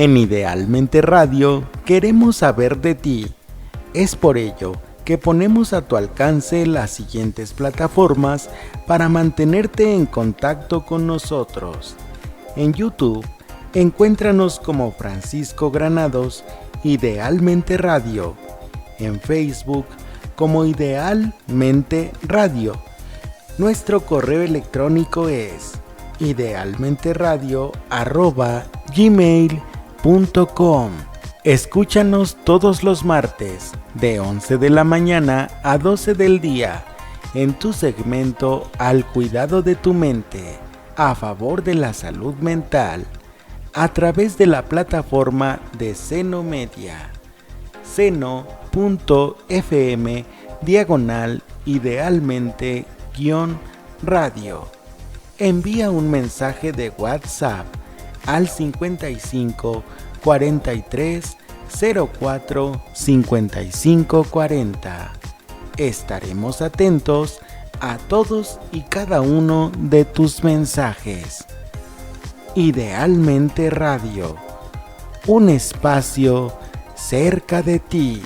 En Idealmente Radio queremos saber de ti. Es por ello que ponemos a tu alcance las siguientes plataformas para mantenerte en contacto con nosotros. En YouTube, encuéntranos como Francisco Granados Idealmente Radio. En Facebook, como Idealmente Radio. Nuestro correo electrónico es idealmenteradio@gmail.com. Escúchanos todos los martes de 11 de la mañana a 12 del día en tu segmento Al cuidado de tu mente, a favor de la salud mental, a través de la plataforma de Seno Media, seno.fm/idealmente-radio. Envía un mensaje de WhatsApp al 55 43 04 55 40. Estaremos atentos a todos y cada uno de tus mensajes. Idealmente Radio, un espacio cerca de ti.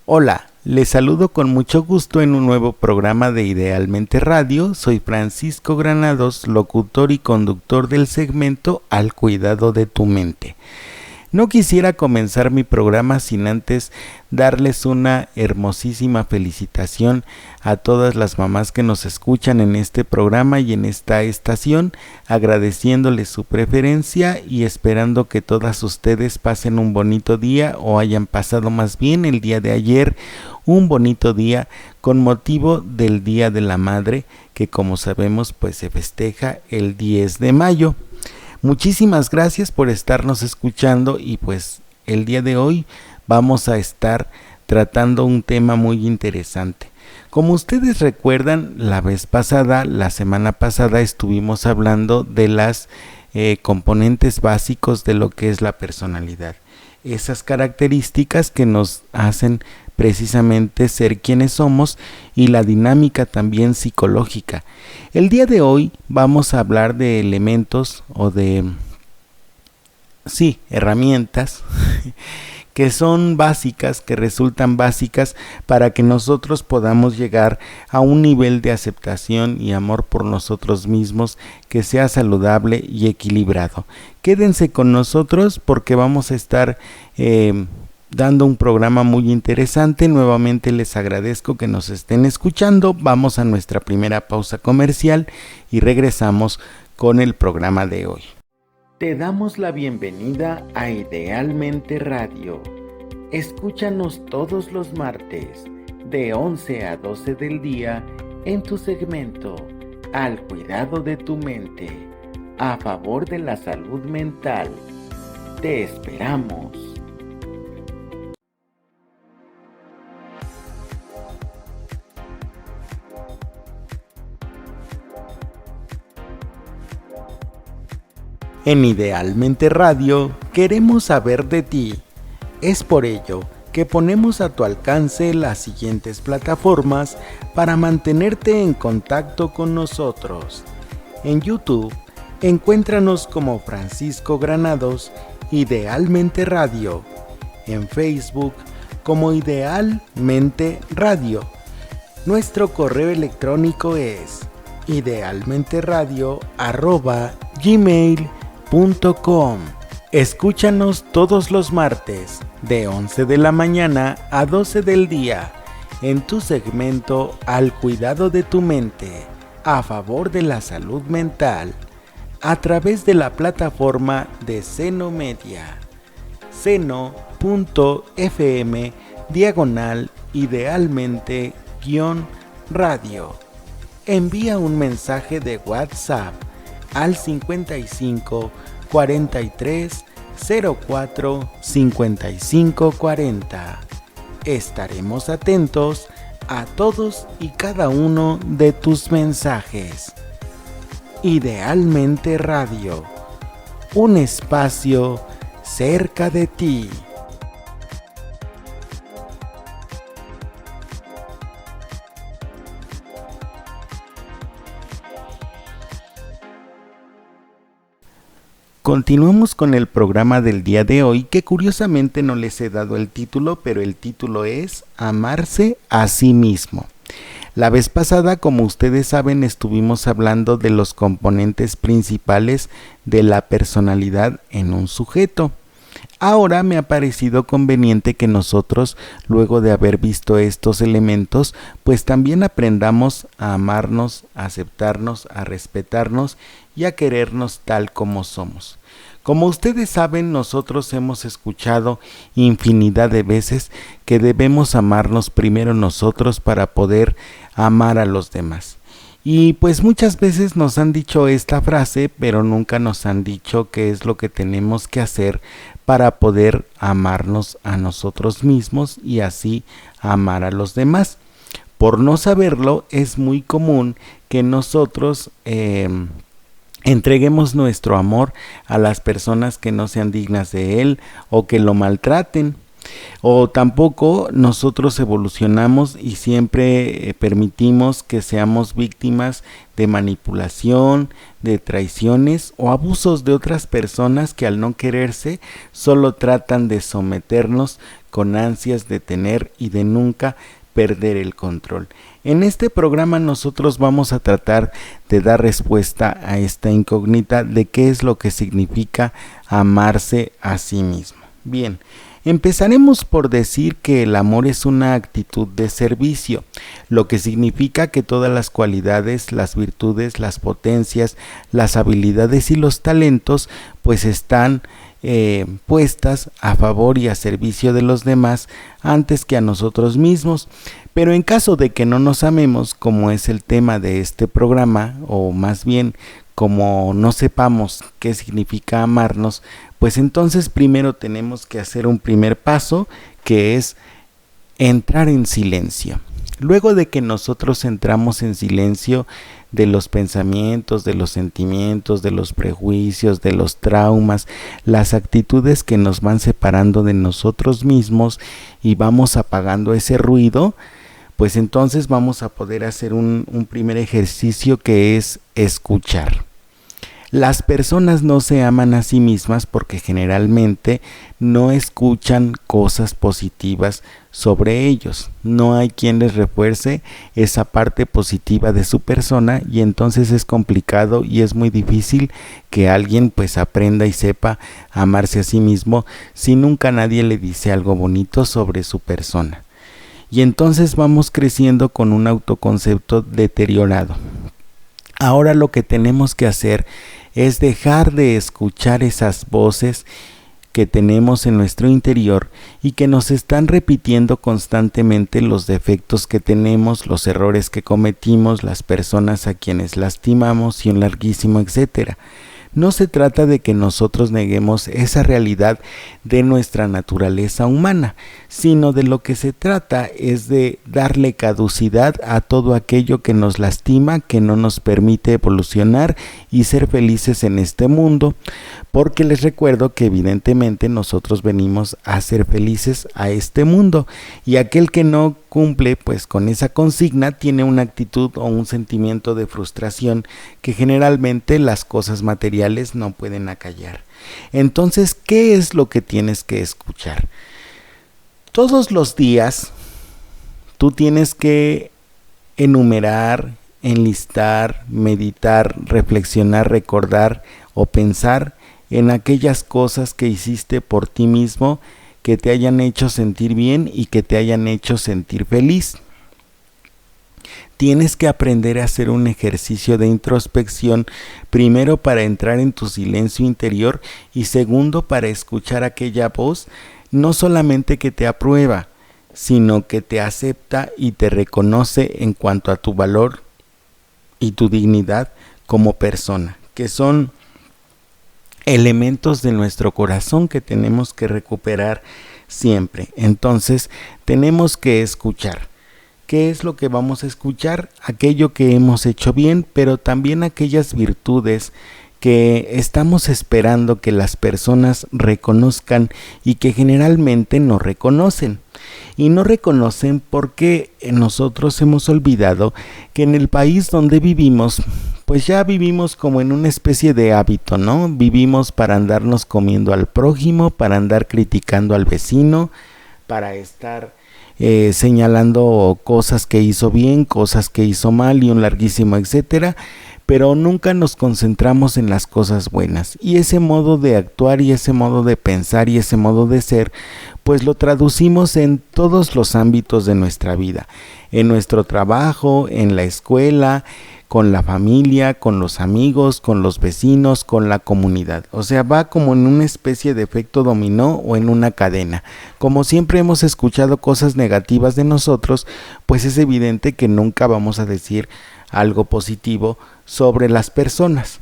Hola, les saludo con mucho gusto en un nuevo programa de Idealmente Radio. Soy Francisco Granados, locutor y conductor del segmento Al cuidado de tu mente. No quisiera comenzar mi programa sin antes darles una hermosísima felicitación a todas las mamás que nos escuchan en este programa y en esta estación, agradeciéndoles su preferencia y esperando que todas ustedes pasen un bonito día o hayan pasado más bien el día de ayer un bonito día con motivo del Día de la Madre, que como sabemos pues se festeja el 10 de mayo. Muchísimas gracias por estarnos escuchando y pues el día de hoy vamos a estar tratando un tema muy interesante. Como ustedes recuerdan, la semana pasada estuvimos hablando de las componentes básicos de lo que es la personalidad. Esas características que nos hacen precisamente ser quienes somos y la dinámica también psicológica. El día de hoy vamos a hablar de elementos o de herramientas que son básicas, que resultan básicas para que nosotros podamos llegar a un nivel de aceptación y amor por nosotros mismos que sea saludable y equilibrado. Quédense con nosotros porque vamos a estar dando un programa muy interesante. Nuevamente les agradezco que nos estén escuchando. Vamos a nuestra primera pausa comercial y regresamos con el programa de hoy. Te damos la bienvenida a Idealmente Radio. Escúchanos todos los martes de 11 a 12 del día en tu segmento Al cuidado de tu mente, a favor de la salud mental. Te esperamos. En Idealmente Radio queremos saber de ti. Es por ello que ponemos a tu alcance las siguientes plataformas para mantenerte en contacto con nosotros. En YouTube, encuéntranos como Francisco Granados Idealmente Radio. En Facebook, como Idealmente Radio. Nuestro correo electrónico es idealmenteradio@gmail.com. Escúchanos todos los martes de 11 de la mañana a 12 del día en tu segmento Al cuidado de tu mente, a favor de la salud mental, a través de la plataforma de Seno Media, seno.fm/idealmente-radio. Envía un mensaje de WhatsApp al 55 43 04 55 40. Estaremos atentos a todos y cada uno de tus mensajes. Idealmente Radio, un espacio cerca de ti. Continuamos con el programa del día de hoy, que curiosamente no les he dado el título, pero el título es Amarse a sí mismo. La vez pasada, como ustedes saben, estuvimos hablando de los componentes principales de la personalidad en un sujeto. Ahora me ha parecido conveniente que nosotros, luego de haber visto estos elementos, pues también aprendamos a amarnos, a aceptarnos, a respetarnos y a querernos tal como somos. Como ustedes saben, nosotros hemos escuchado infinidad de veces que debemos amarnos primero nosotros para poder amar a los demás. Y pues muchas veces nos han dicho esta frase, pero nunca nos han dicho qué es lo que tenemos que hacer para poder amarnos a nosotros mismos y así amar a los demás. Por no saberlo, es muy común que nosotros entreguemos nuestro amor a las personas que no sean dignas de él o que lo maltraten. O tampoco nosotros evolucionamos y siempre permitimos que seamos víctimas de manipulación, de traiciones o abusos de otras personas que al no quererse solo tratan de someternos con ansias de tener y de nunca perder el control. En este programa nosotros vamos a tratar de dar respuesta a esta incógnita de qué es lo que significa amarse a sí mismo. Bien. Empezaremos por decir que el amor es una actitud de servicio, lo que significa que todas las cualidades, las virtudes, las potencias, las habilidades y los talentos pues están puestas a favor y a servicio de los demás antes que a nosotros mismos. Pero en caso de que no nos amemos, como es el tema de este programa, o más bien como no sepamos qué significa amarnos, pues entonces primero tenemos que hacer un primer paso, que es entrar en silencio. Luego de que nosotros entramos en silencio de los pensamientos, de los sentimientos, de los prejuicios, de los traumas, las actitudes que nos van separando de nosotros mismos y vamos apagando ese ruido, pues entonces vamos a poder hacer un primer ejercicio, que es escuchar. Las personas no se aman a sí mismas porque generalmente no escuchan cosas positivas sobre ellos. No hay quien les refuerce esa parte positiva de su persona y entonces es complicado y es muy difícil que alguien pues aprenda y sepa amarse a sí mismo si nunca nadie le dice algo bonito sobre su persona. Y entonces vamos creciendo con un autoconcepto deteriorado. Ahora lo que tenemos que hacer es dejar de escuchar esas voces que tenemos en nuestro interior y que nos están repitiendo constantemente los defectos que tenemos, los errores que cometimos, las personas a quienes lastimamos y un larguísimo etcétera. No se trata de que nosotros neguemos esa realidad de nuestra naturaleza humana, sino de lo que se trata es de darle caducidad a todo aquello que nos lastima, que no nos permite evolucionar y ser felices en este mundo, porque les recuerdo que evidentemente nosotros venimos a ser felices a este mundo, y aquel que no cumple pues con esa consigna tiene una actitud o un sentimiento de frustración que generalmente las cosas materiales no pueden acallar. Entonces, ¿qué es lo que tienes que escuchar? Todos los días tú tienes que enumerar, enlistar, meditar, reflexionar, recordar o pensar en aquellas cosas que hiciste por ti mismo que te hayan hecho sentir bien y que te hayan hecho sentir feliz. Tienes que aprender a hacer un ejercicio de introspección, primero para entrar en tu silencio interior y segundo para escuchar aquella voz, no solamente que te aprueba, sino que te acepta y te reconoce en cuanto a tu valor y tu dignidad como persona, que son elementos de nuestro corazón que tenemos que recuperar siempre. Entonces tenemos que escuchar. ¿Qué es lo que vamos a escuchar? Aquello que hemos hecho bien, pero también aquellas virtudes que estamos esperando que las personas reconozcan y que generalmente no reconocen. Y no reconocen porque nosotros hemos olvidado que en el país donde vivimos, pues ya vivimos como en una especie de hábito, ¿no? Vivimos para andarnos comiendo al prójimo, para andar criticando al vecino, para estar señalando cosas que hizo bien, cosas que hizo mal y un larguísimo etcétera, pero nunca nos concentramos en las cosas buenas. Y ese modo de actuar y ese modo de pensar y ese modo de ser, pues lo traducimos en todos los ámbitos de nuestra vida, en nuestro trabajo, en la escuela, con la familia, con los amigos, con los vecinos, con la comunidad. O sea, va como en una especie de efecto dominó o en una cadena. Como siempre hemos escuchado cosas negativas de nosotros, pues es evidente que nunca vamos a decir algo positivo sobre las personas.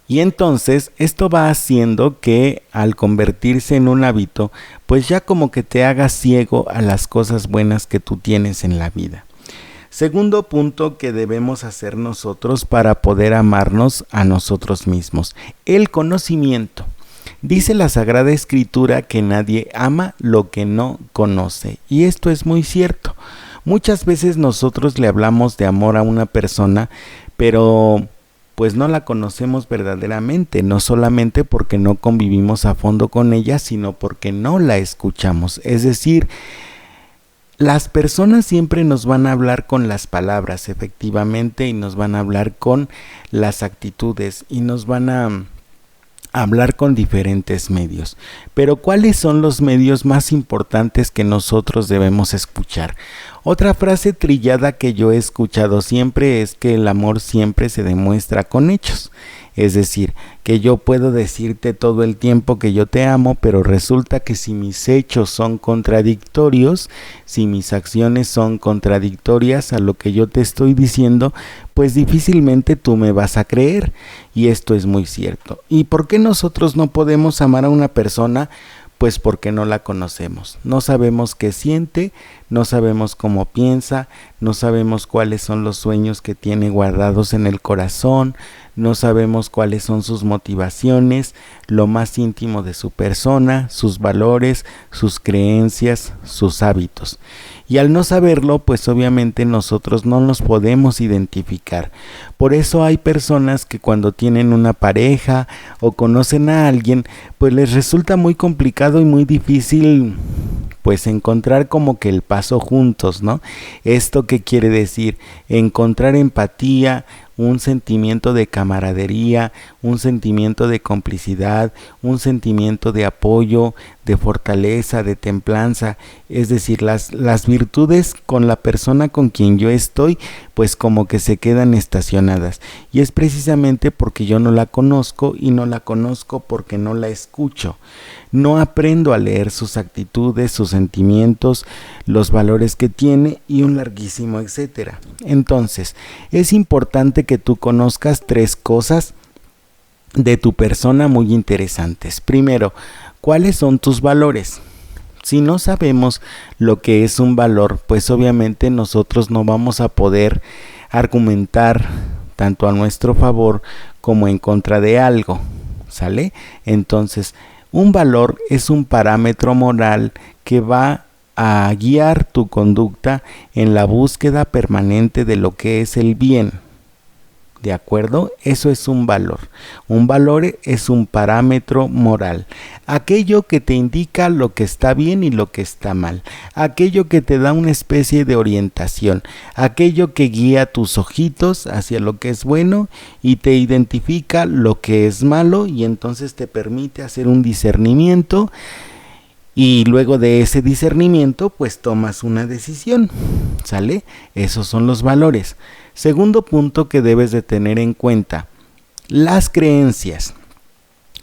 Y entonces esto va haciendo que al convertirse en un hábito, pues ya como que te hagas ciego a las cosas buenas que tú tienes en la vida. Segundo punto que debemos hacer nosotros para poder amarnos a nosotros mismos: el conocimiento. Dice la Sagrada Escritura que nadie ama lo que no conoce, y esto es muy cierto. Muchas veces nosotros le hablamos de amor a una persona, pero pues no la conocemos verdaderamente, no solamente porque no convivimos a fondo con ella, sino porque no la escuchamos. Es decir, las personas siempre nos van a hablar con las palabras, efectivamente, y nos van a hablar con las actitudes, y nos van a hablar con diferentes medios. Pero ¿cuáles son los medios más importantes que nosotros debemos escuchar? Otra frase trillada que yo he escuchado siempre es que el amor siempre se demuestra con hechos. Es decir, que yo puedo decirte todo el tiempo que yo te amo, pero resulta que si mis hechos son contradictorios, si mis acciones son contradictorias a lo que yo te estoy diciendo, pues difícilmente tú me vas a creer. Y esto es muy cierto. ¿Y por qué nosotros no podemos amar a una persona? Pues porque no la conocemos, no sabemos qué siente, no sabemos cómo piensa, no sabemos cuáles son los sueños que tiene guardados en el corazón, no sabemos cuáles son sus motivaciones, lo más íntimo de su persona, sus valores, sus creencias, sus hábitos. Y al no saberlo, pues obviamente nosotros no nos podemos identificar. Por eso hay personas que cuando tienen una pareja o conocen a alguien, pues les resulta muy complicado y muy difícil pues encontrar como que el paso juntos, ¿no? ¿Esto qué quiere decir? Encontrar empatía, un sentimiento de camaradería, un sentimiento de complicidad, un sentimiento de apoyo, de fortaleza, de templanza, es decir, las virtudes con la persona con quien yo estoy, pues como que se quedan estacionadas, y es precisamente porque yo no la conozco, y no la conozco porque no la escucho. No aprendo a leer sus actitudes, sus sentimientos, los valores que tiene y un larguísimo etcétera. Entonces, es importante que tú conozcas 3 cosas de tu persona muy interesantes. Primero, ¿cuáles son tus valores? Si no sabemos lo que es un valor, pues obviamente nosotros no vamos a poder argumentar tanto a nuestro favor como en contra de algo, ¿sale? Entonces, un valor es un parámetro moral que va a guiar tu conducta en la búsqueda permanente de lo que es el bien. ¿De acuerdo? Eso es un valor. Un valor es un parámetro moral. Aquello que te indica lo que está bien y lo que está mal. Aquello que te da una especie de orientación. Aquello que guía tus ojitos hacia lo que es bueno y te identifica lo que es malo, y entonces te permite hacer un discernimiento. Y luego de ese discernimiento, pues tomas una decisión, ¿sale? Esos son los valores. Segundo punto que debes de tener en cuenta: las creencias.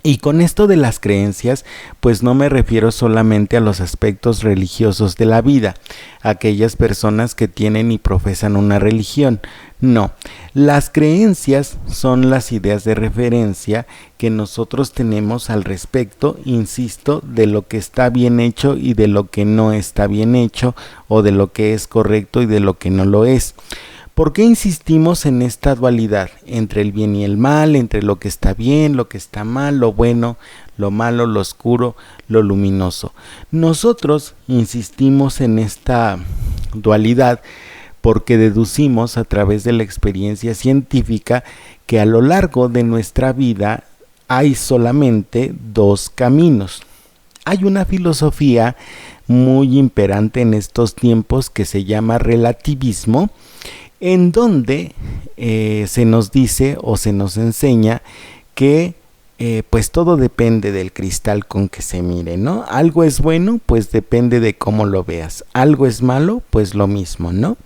Y con esto de las creencias, pues no me refiero solamente a los aspectos religiosos de la vida, aquellas personas que tienen y profesan una religión. No, las creencias son las ideas de referencia que nosotros tenemos al respecto, insisto, de lo que está bien hecho y de lo que no está bien hecho, o de lo que es correcto y de lo que no lo es. ¿Por qué insistimos en esta dualidad entre el bien y el mal, entre lo que está bien, lo que está mal, lo bueno, lo malo, lo oscuro, lo luminoso? Nosotros insistimos en esta dualidad porque deducimos a través de la experiencia científica que a lo largo de nuestra vida hay solamente dos caminos. Hay una filosofía muy imperante en estos tiempos que se llama relativismo, en donde se nos dice o se nos enseña que pues todo depende del cristal con que se mire, ¿no? Algo es bueno, pues depende de cómo lo veas. Algo es malo, pues lo mismo, ¿no?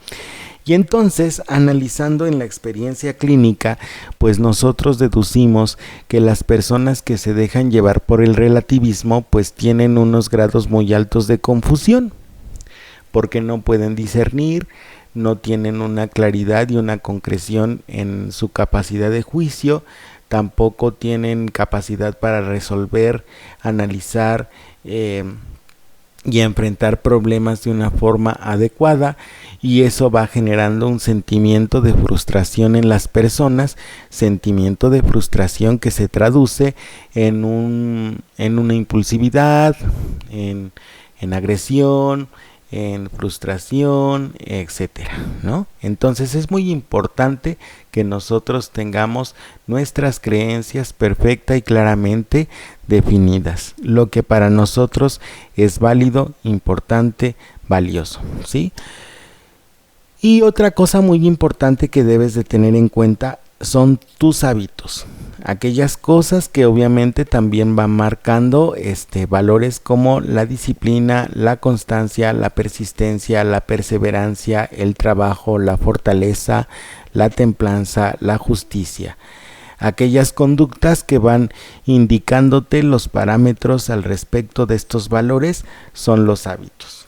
Y entonces, analizando en la experiencia clínica, pues nosotros deducimos que las personas que se dejan llevar por el relativismo, pues tienen unos grados muy altos de confusión, porque no pueden discernir, no tienen una claridad y una concreción en su capacidad de juicio, tampoco tienen capacidad para resolver, analizar y enfrentar problemas de una forma adecuada, y eso va generando un sentimiento de frustración en las personas, sentimiento de frustración que se traduce en una impulsividad, en agresión, en frustración, etcétera, ¿no? Entonces es muy importante que nosotros tengamos nuestras creencias perfecta y claramente definidas, lo que para nosotros es válido, importante, valioso, ¿sí? Y otra cosa muy importante que debes de tener en cuenta son tus hábitos, aquellas cosas que obviamente también van marcando valores como la disciplina, la constancia, la persistencia, la perseverancia, el trabajo, la fortaleza, la templanza, la justicia. Aquellas conductas que van indicándote los parámetros al respecto de estos valores son los hábitos.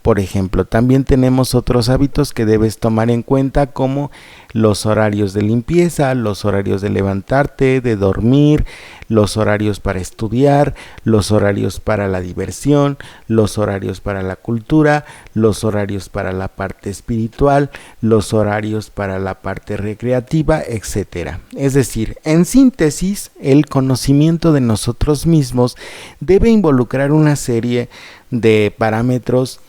Por ejemplo, también tenemos otros hábitos que debes tomar en cuenta, como los horarios de limpieza, los horarios de levantarte, de dormir, los horarios para estudiar, los horarios para la diversión, los horarios para la cultura, los horarios para la parte espiritual, los horarios para la parte recreativa, etcétera. Es decir, en síntesis, el conocimiento de nosotros mismos debe involucrar una serie de parámetros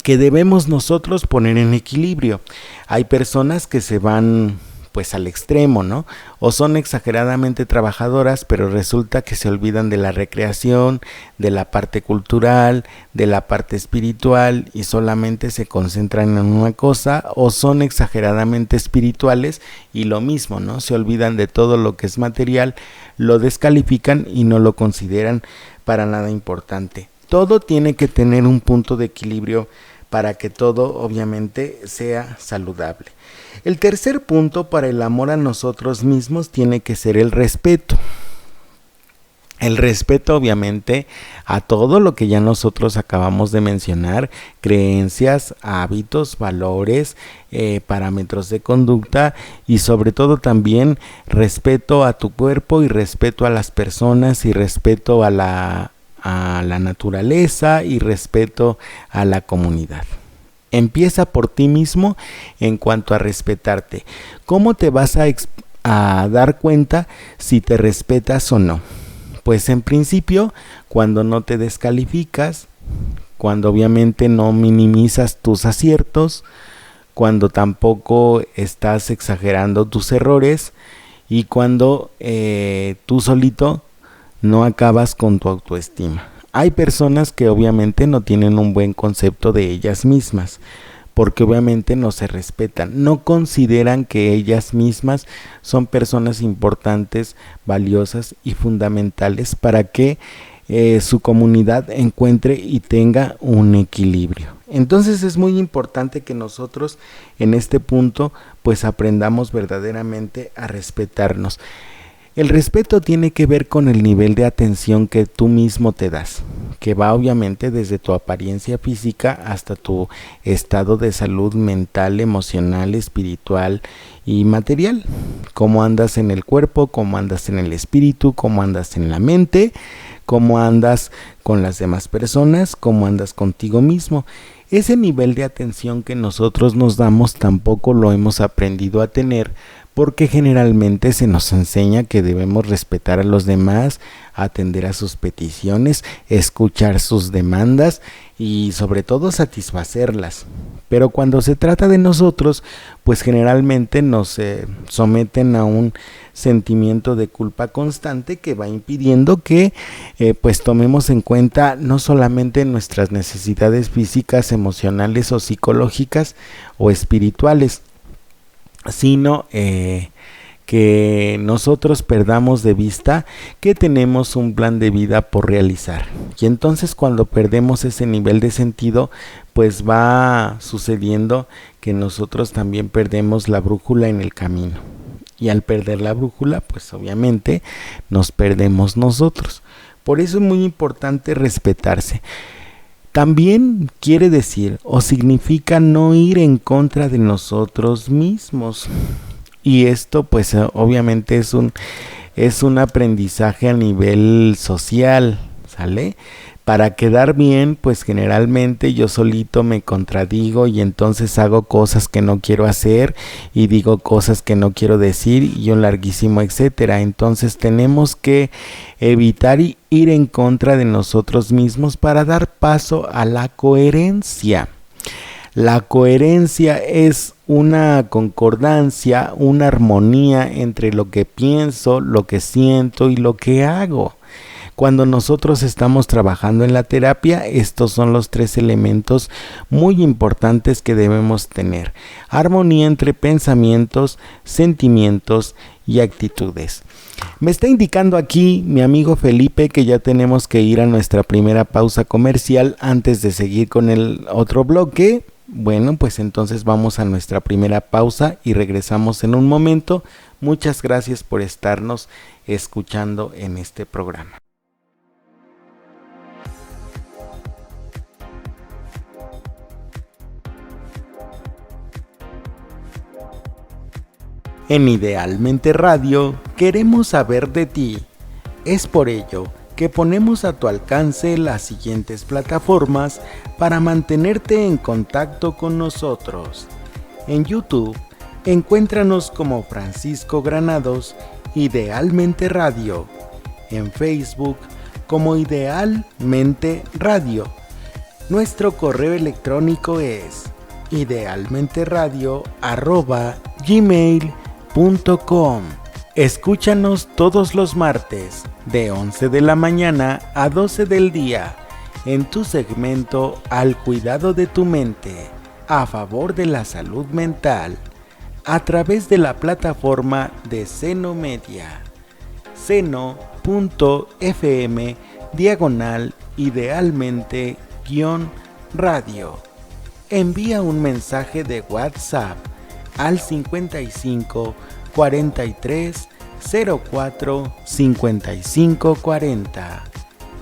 que debemos nosotros poner en equilibrio. Hay personas que se van pues al extremo, ¿no? O son exageradamente trabajadoras, pero resulta que se olvidan de la recreación, de la parte cultural, de la parte espiritual, y solamente se concentran en una cosa, o son exageradamente espirituales y lo mismo, ¿no? Se olvidan de todo lo que es material, lo descalifican y no lo consideran para nada importante. Todo tiene que tener un punto de equilibrio para que todo obviamente sea saludable. El tercer punto para el amor a nosotros mismos tiene que ser el respeto. El respeto obviamente a todo lo que ya nosotros acabamos de mencionar: creencias, hábitos, valores, parámetros de conducta, y sobre todo también respeto a tu cuerpo y respeto a las personas y respeto a la naturaleza y respeto a la comunidad. Empieza por ti mismo en cuanto a respetarte. ¿Cómo te vas a dar cuenta si te respetas o no? Pues en principio, cuando no te descalificas, cuando obviamente no minimizas tus aciertos, cuando tampoco estás exagerando tus errores, y cuando tú solito no acabas con tu autoestima. Hay personas que obviamente no tienen un buen concepto de ellas mismas, porque obviamente no se respetan, no consideran que ellas mismas son personas importantes, valiosas y fundamentales para que su comunidad encuentre y tenga un equilibrio. Entonces es muy importante que nosotros en este punto pues aprendamos verdaderamente a respetarnos. El respeto tiene que ver con el nivel de atención que tú mismo te das, que va obviamente desde tu apariencia física hasta tu estado de salud mental, emocional, espiritual y material. Cómo andas en el cuerpo, cómo andas en el espíritu, cómo andas en la mente, cómo andas con las demás personas, cómo andas contigo mismo. Ese nivel de atención que nosotros nos damos tampoco lo hemos aprendido a tener, porque generalmente se nos enseña que debemos respetar a los demás, atender a sus peticiones, escuchar sus demandas y sobre todo satisfacerlas. Pero cuando se trata de nosotros, pues generalmente nos someten a un sentimiento de culpa constante que va impidiendo que pues tomemos en cuenta no solamente nuestras necesidades físicas, emocionales o psicológicas o espirituales, sino que nosotros perdamos de vista que tenemos un plan de vida por realizar. Y entonces cuando perdemos ese nivel de sentido, pues va sucediendo que nosotros también perdemos la brújula en el camino. Y al perder la brújula, pues obviamente nos perdemos nosotros. Por eso es muy importante respetarse. También quiere decir o significa no ir en contra de nosotros mismos. Y esto pues obviamente es un aprendizaje a nivel social, ¿sale? Para quedar bien, pues generalmente yo solito me contradigo y entonces hago cosas que no quiero hacer y digo cosas que no quiero decir y un larguísimo etcétera. Entonces tenemos que evitar ir en contra de nosotros mismos para dar paso a la coherencia. La coherencia es una concordancia, una armonía entre lo que pienso, lo que siento y lo que hago. Cuando nosotros estamos trabajando en la terapia, estos son los 3 elementos muy importantes que debemos tener. Armonía entre pensamientos, sentimientos y actitudes. Me está indicando aquí mi amigo Felipe que ya tenemos que ir a nuestra primera pausa comercial antes de seguir con el otro bloque. Bueno, pues entonces vamos a nuestra primera pausa y regresamos en un momento. Muchas gracias por estarnos escuchando en este programa. En Idealmente Radio queremos saber de ti. Es por ello que ponemos a tu alcance las siguientes plataformas para mantenerte en contacto con nosotros. En YouTube, encuéntranos como Francisco Granados, Idealmente Radio. En Facebook, como Idealmente Radio. Nuestro correo electrónico es idealmenteradio@gmail.com. Escúchanos todos los martes de 11 de la mañana a 12 del día en tu segmento Al cuidado de tu mente, a favor de la salud mental, a través de la plataforma de Seno Media, seno.fm/idealmente-radio. Envía un mensaje de WhatsApp al 55 43 04 55 40.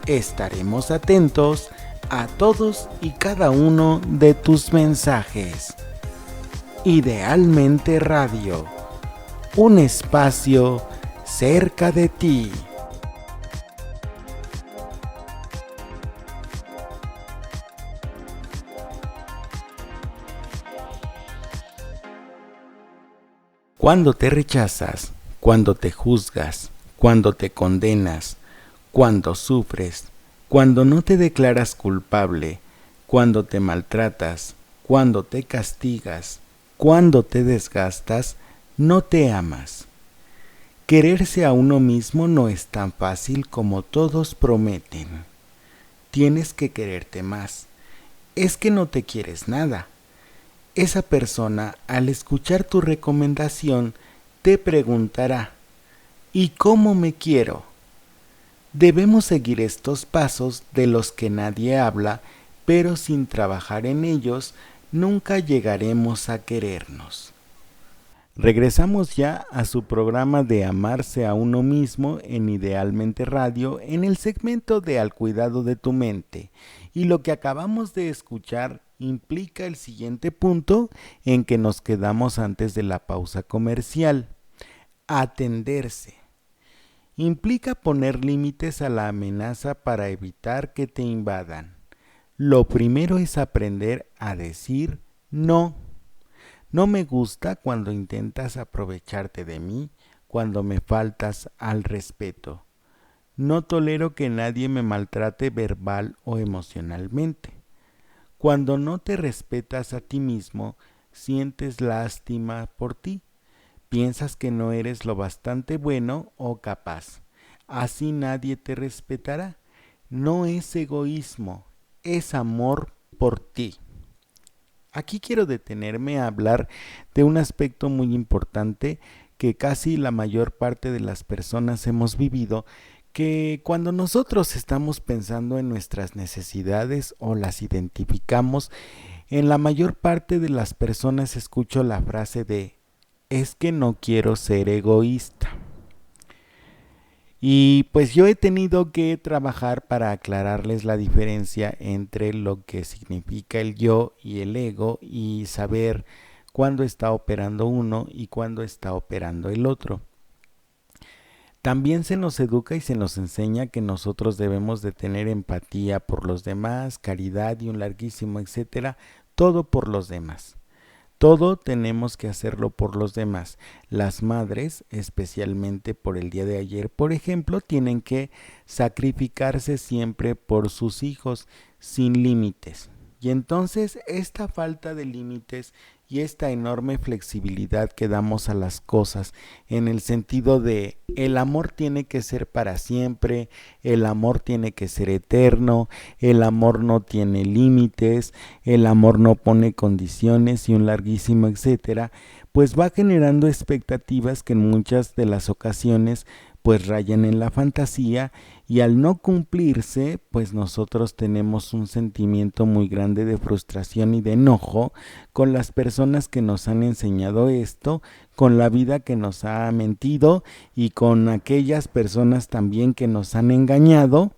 Estaremos atentos a todos y cada uno de tus mensajes. Idealmente Radio, un espacio cerca de ti. Cuando te rechazas, cuando te juzgas, cuando te condenas, cuando sufres, cuando no te declaras culpable, cuando te maltratas, cuando te castigas, cuando te desgastas, no te amas. Quererse a uno mismo no es tan fácil como todos prometen. Tienes que quererte más. Es que no te quieres nada. Esa persona, al escuchar tu recomendación, te preguntará: ¿y cómo me quiero? Debemos seguir estos pasos de los que nadie habla, pero sin trabajar en ellos, nunca llegaremos a querernos. Regresamos ya a su programa de Amarse a uno mismo en Idealmente Radio, en el segmento de Al cuidado de tu mente. Y lo que acabamos de escuchar implica el siguiente punto en que nos quedamos antes de la pausa comercial: atenderse. Implica poner límites a la amenaza para evitar que te invadan. Lo primero es aprender a decir no. No me gusta cuando intentas aprovecharte de mí, cuando me faltas al respeto. No tolero que nadie me maltrate verbal o emocionalmente. Cuando no te respetas a ti mismo, sientes lástima por ti. Piensas que no eres lo bastante bueno o capaz. Así nadie te respetará. No es egoísmo, es amor por ti. Aquí quiero detenerme a hablar de un aspecto muy importante que casi la mayor parte de las personas hemos vivido, que cuando nosotros estamos pensando en nuestras necesidades o las identificamos, en la mayor parte de las personas escucho la frase de es que no quiero ser egoísta. Y pues yo he tenido que trabajar para aclararles la diferencia entre lo que significa el yo y el ego y saber cuándo está operando uno y cuándo está operando el otro. También se nos educa y se nos enseña que nosotros debemos de tener empatía por los demás, caridad y un larguísimo etcétera, todo por los demás. Todo tenemos que hacerlo por los demás. Las madres, especialmente por el día de ayer, por ejemplo, tienen que sacrificarse siempre por sus hijos sin límites. Y entonces esta falta de límites y esta enorme flexibilidad que damos a las cosas en el sentido de el amor tiene que ser para siempre, el amor tiene que ser eterno, el amor no tiene límites, el amor no pone condiciones y un larguísimo etcétera, pues va generando expectativas que en muchas de las ocasiones pues rayan en la fantasía y al no cumplirse pues nosotros tenemos un sentimiento muy grande de frustración y de enojo con las personas que nos han enseñado esto, con la vida que nos ha mentido y con aquellas personas también que nos han engañado,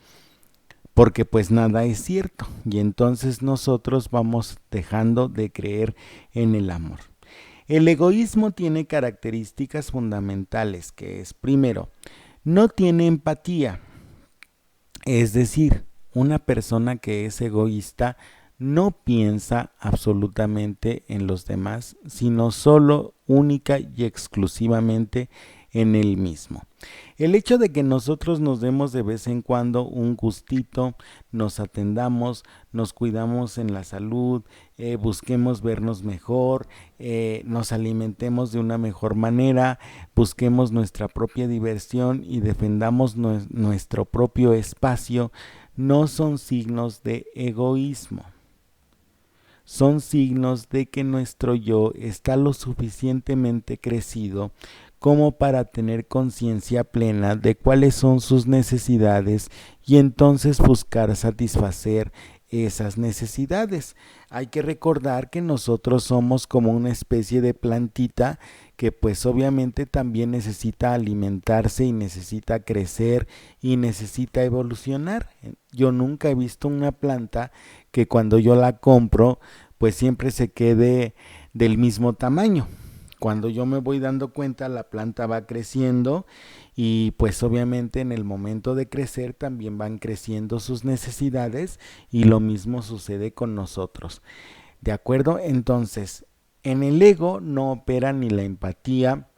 porque pues nada es cierto y entonces nosotros vamos dejando de creer en el amor. El egoísmo tiene características fundamentales, que es, primero, no tiene empatía. Es decir, una persona que es egoísta no piensa absolutamente en los demás, sino solo, única y exclusivamente en él mismo. El hecho de que nosotros nos demos de vez en cuando un gustito, nos atendamos, nos cuidamos en la salud, busquemos vernos mejor, nos alimentemos de una mejor manera, busquemos nuestra propia diversión y defendamos nuestro propio espacio, no son signos de egoísmo. Son signos de que nuestro yo está lo suficientemente crecido como para tener conciencia plena de cuáles son sus necesidades y entonces buscar satisfacer esas necesidades. Hay que recordar que nosotros somos como una especie de plantita que pues obviamente también necesita alimentarse y necesita crecer y necesita evolucionar. Yo nunca he visto una planta que cuando yo la compro pues siempre se quede del mismo tamaño. Cuando yo me voy dando cuenta, la planta va creciendo y pues obviamente en el momento de crecer también van creciendo sus necesidades y lo mismo sucede con nosotros. ¿De acuerdo? Entonces, en el ego no opera ni la empatía,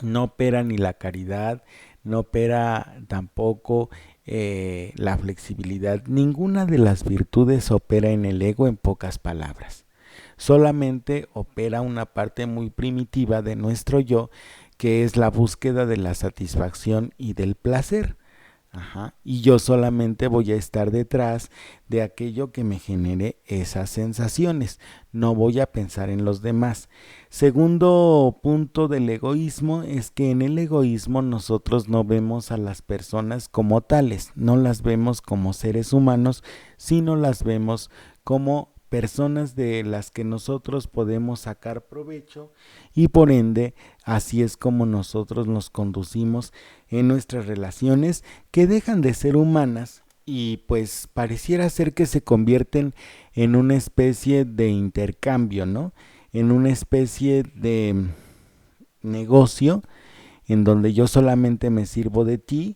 no opera ni la caridad, no opera tampoco la flexibilidad. Ninguna de las virtudes opera en el ego, en pocas palabras. Solamente opera una parte muy primitiva de nuestro yo, que es la búsqueda de la satisfacción y del placer. Y yo solamente voy a estar detrás de aquello que me genere esas sensaciones, no voy a pensar en los demás. Segundo punto del egoísmo es que en el egoísmo nosotros no vemos a las personas como tales, no las vemos como seres humanos, sino las vemos como personas de las que nosotros podemos sacar provecho y por ende así es como nosotros nos conducimos en nuestras relaciones que dejan de ser humanas y pues pareciera ser que se convierten en una especie de intercambio, ¿no? En una especie de negocio en donde yo solamente me sirvo de ti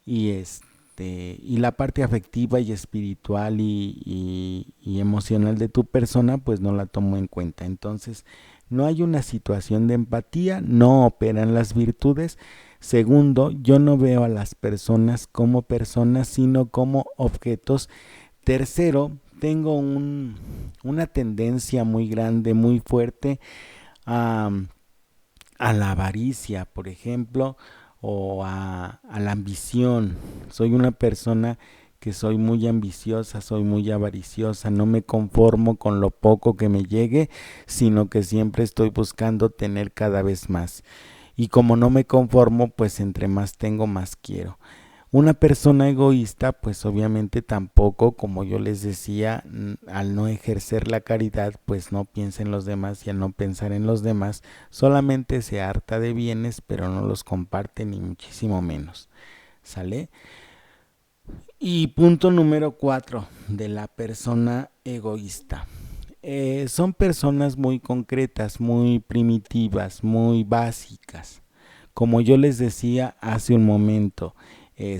y la parte afectiva y espiritual y emocional de tu persona pues no la tomo en cuenta. Entonces no hay una situación de empatía, no operan las virtudes. Segundo, yo no veo a las personas como personas, sino como objetos. Tercero, tengo una tendencia muy grande, muy fuerte a, a la avaricia, por ejemplo, o a la ambición. Soy una persona que soy muy ambiciosa, soy muy avariciosa, no me conformo con lo poco que me llegue, sino que siempre estoy buscando tener cada vez más. Y como no me conformo, pues entre más tengo, más quiero. Una persona egoísta, pues obviamente tampoco, como yo les decía, al no ejercer la caridad, pues no piensa en los demás y al no pensar en los demás, solamente se harta de bienes, pero no los comparte ni muchísimo menos. ¿Sale? Y punto número 4 de la persona egoísta. Son personas muy concretas, muy primitivas, muy básicas. Como yo les decía hace un momento,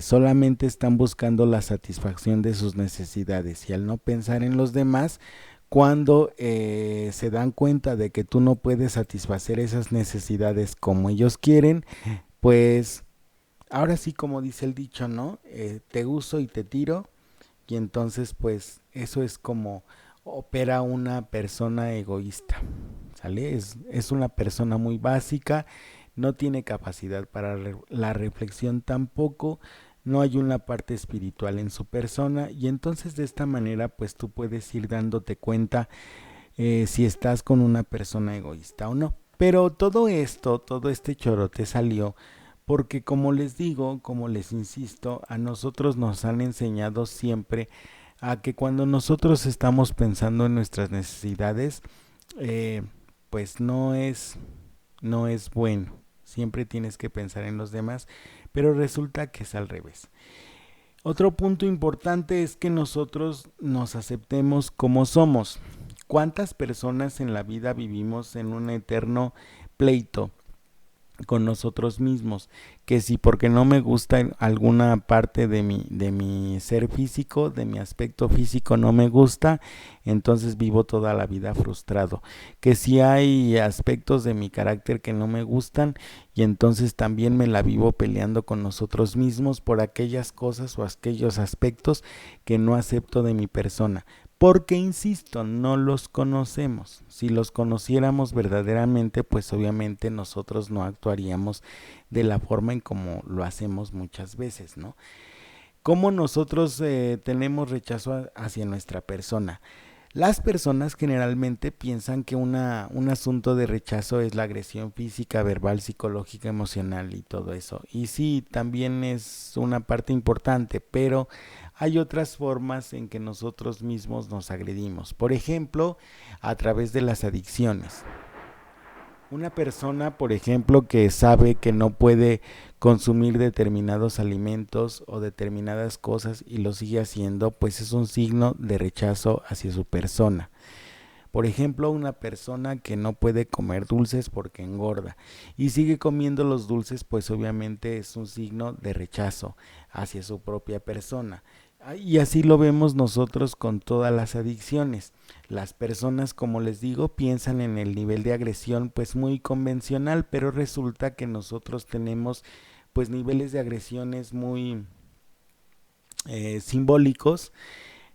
solamente están buscando la satisfacción de sus necesidades y al no pensar en los demás, cuando se dan cuenta de que tú no puedes satisfacer esas necesidades como ellos quieren, pues ahora sí como dice el dicho, ¿no? Te uso y te tiro y entonces pues eso es como opera una persona egoísta, ¿sale? Es una persona muy básica, no tiene capacidad para la reflexión tampoco, no hay una parte espiritual en su persona y entonces de esta manera pues tú puedes ir dándote cuenta si estás con una persona egoísta o no. Pero todo esto, todo este chorote salió porque como les digo, como les insisto, a nosotros nos han enseñado siempre a que cuando nosotros estamos pensando en nuestras necesidades, eh, pues no es bueno. Siempre tienes que pensar en los demás, pero resulta que es al revés. Otro punto importante es que nosotros nos aceptemos como somos. ¿Cuántas personas en la vida vivimos en un eterno pleito con nosotros mismos? Que si porque no me gusta alguna parte de mi ser físico, de mi aspecto físico no me gusta, entonces vivo toda la vida frustrado. Que si hay aspectos de mi carácter que no me gustan y entonces también me la vivo peleando con nosotros mismos por aquellas cosas o aquellos aspectos que no acepto de mi persona. Porque, insisto, no los conocemos. Si los conociéramos verdaderamente, pues obviamente nosotros no actuaríamos de la forma en como lo hacemos muchas veces, ¿no? ¿Cómo nosotros tenemos rechazo hacia nuestra persona? Las personas generalmente piensan que un asunto de rechazo es la agresión física, verbal, psicológica, emocional y todo eso. Y sí, también es una parte importante, pero hay otras formas en que nosotros mismos nos agredimos. Por ejemplo, a través de las adicciones. Una persona, por ejemplo, que sabe que no puede consumir determinados alimentos o determinadas cosas y lo sigue haciendo, pues es un signo de rechazo hacia su persona. Por ejemplo, una persona que no puede comer dulces porque engorda y sigue comiendo los dulces, pues obviamente es un signo de rechazo hacia su propia persona. Y así lo vemos nosotros con todas las adicciones. Las personas, como les digo, piensan en el nivel de agresión pues muy convencional, pero resulta que nosotros tenemos pues niveles de agresiones muy simbólicos.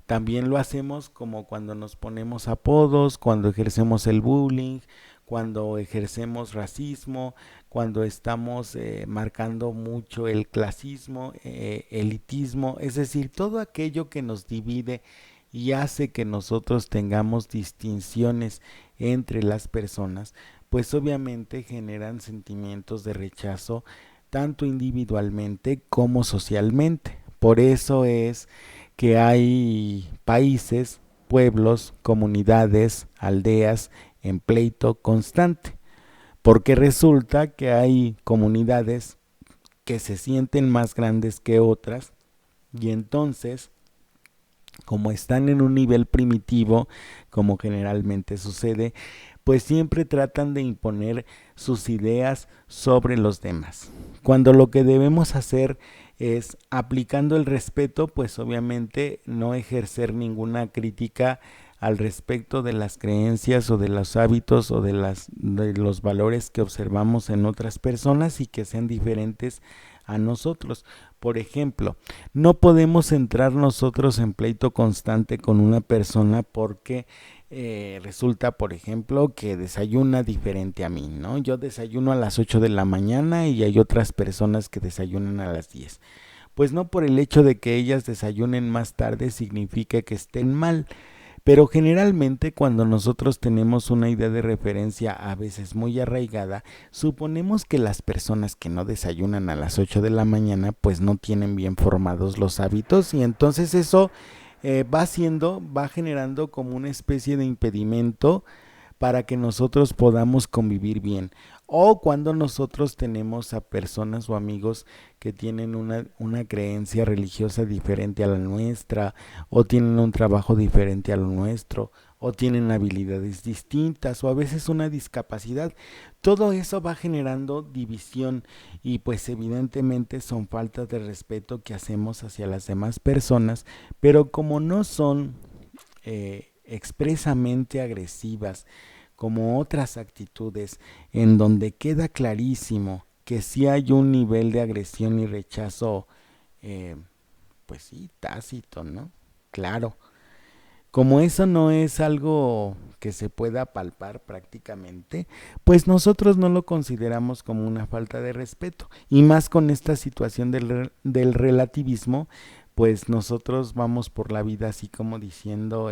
También lo hacemos como cuando nos ponemos apodos, cuando ejercemos el bullying, cuando ejercemos racismo, cuando estamos marcando mucho el clasismo, elitismo, es decir, todo aquello que nos divide y hace que nosotros tengamos distinciones entre las personas, pues obviamente generan sentimientos de rechazo tanto individualmente como socialmente. Por eso es que hay países, pueblos, comunidades, aldeas en pleito constante, porque resulta que hay comunidades que se sienten más grandes que otras y entonces, como están en un nivel primitivo, como generalmente sucede, pues siempre tratan de imponer sus ideas sobre los demás. Cuando lo que debemos hacer es, aplicando el respeto, pues obviamente no ejercer ninguna crítica al respecto de las creencias o de los hábitos o de los valores que observamos en otras personas y que sean diferentes a nosotros. Por ejemplo, no podemos entrar nosotros en pleito constante con una persona porque resulta, por ejemplo, que desayuna diferente a mí, ¿no? Yo desayuno a las 8 de la mañana y hay otras personas que desayunan a las 10. Pues no por el hecho de que ellas desayunen más tarde significa que estén mal. Pero generalmente cuando nosotros tenemos una idea de referencia a veces muy arraigada, suponemos que las personas que no desayunan a las 8 de la mañana pues no tienen bien formados los hábitos y entonces eso va generando como una especie de impedimento para que nosotros podamos convivir bien. O cuando nosotros tenemos a personas o amigos que tienen una creencia religiosa diferente a la nuestra, o tienen un trabajo diferente a lo nuestro, o tienen habilidades distintas, o a veces una discapacidad. Todo eso va generando división y pues evidentemente son faltas de respeto que hacemos hacia las demás personas, pero como no son expresamente agresivas, como otras actitudes en donde queda clarísimo que sí hay un nivel de agresión y rechazo, pues sí, tácito, ¿no? Claro. Como eso no es algo que se pueda palpar prácticamente, pues nosotros no lo consideramos como una falta de respeto. Y más con esta situación del relativismo, pues nosotros vamos por la vida así como diciendo,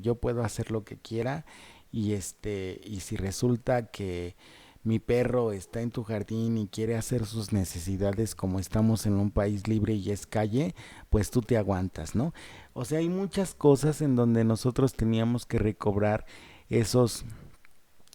yo puedo hacer lo que quiera y si resulta que mi perro está en tu jardín y quiere hacer sus necesidades como estamos en un país libre y es calle, pues tú te aguantas, ¿no? O sea, hay muchas cosas en donde nosotros teníamos que recobrar esos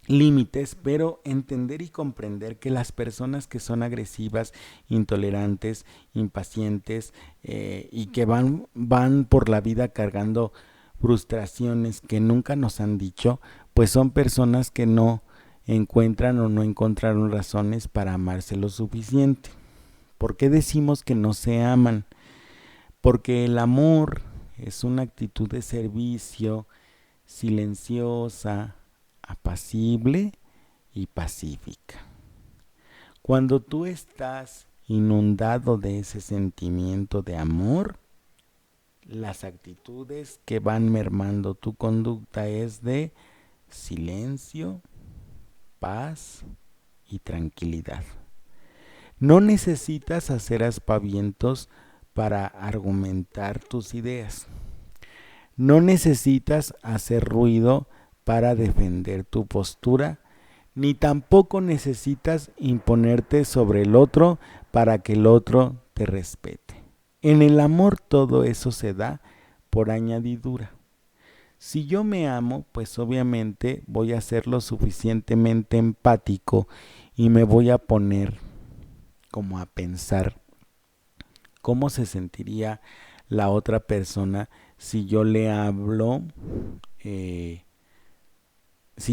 límites, pero entender y comprender que las personas que son agresivas, intolerantes, impacientes y que van por la vida cargando frustraciones que nunca nos han dicho, pues son personas que no encuentran o no encontraron razones para amarse lo suficiente. ¿Por qué decimos que no se aman? Porque el amor es una actitud de servicio, silenciosa, apacible y pacífica. Cuando tú estás inundado de ese sentimiento de amor, las actitudes que van mermando tu conducta es de silencio, paz y tranquilidad. No necesitas hacer aspavientos para argumentar tus ideas. No necesitas hacer ruido para defender tu postura, ni tampoco necesitas imponerte sobre el otro para que el otro te respete. En el amor todo eso se da por añadidura. Si yo me amo, pues obviamente voy a ser lo suficientemente empático y me voy a poner como a pensar cómo se sentiría la otra persona si yo le hablo, si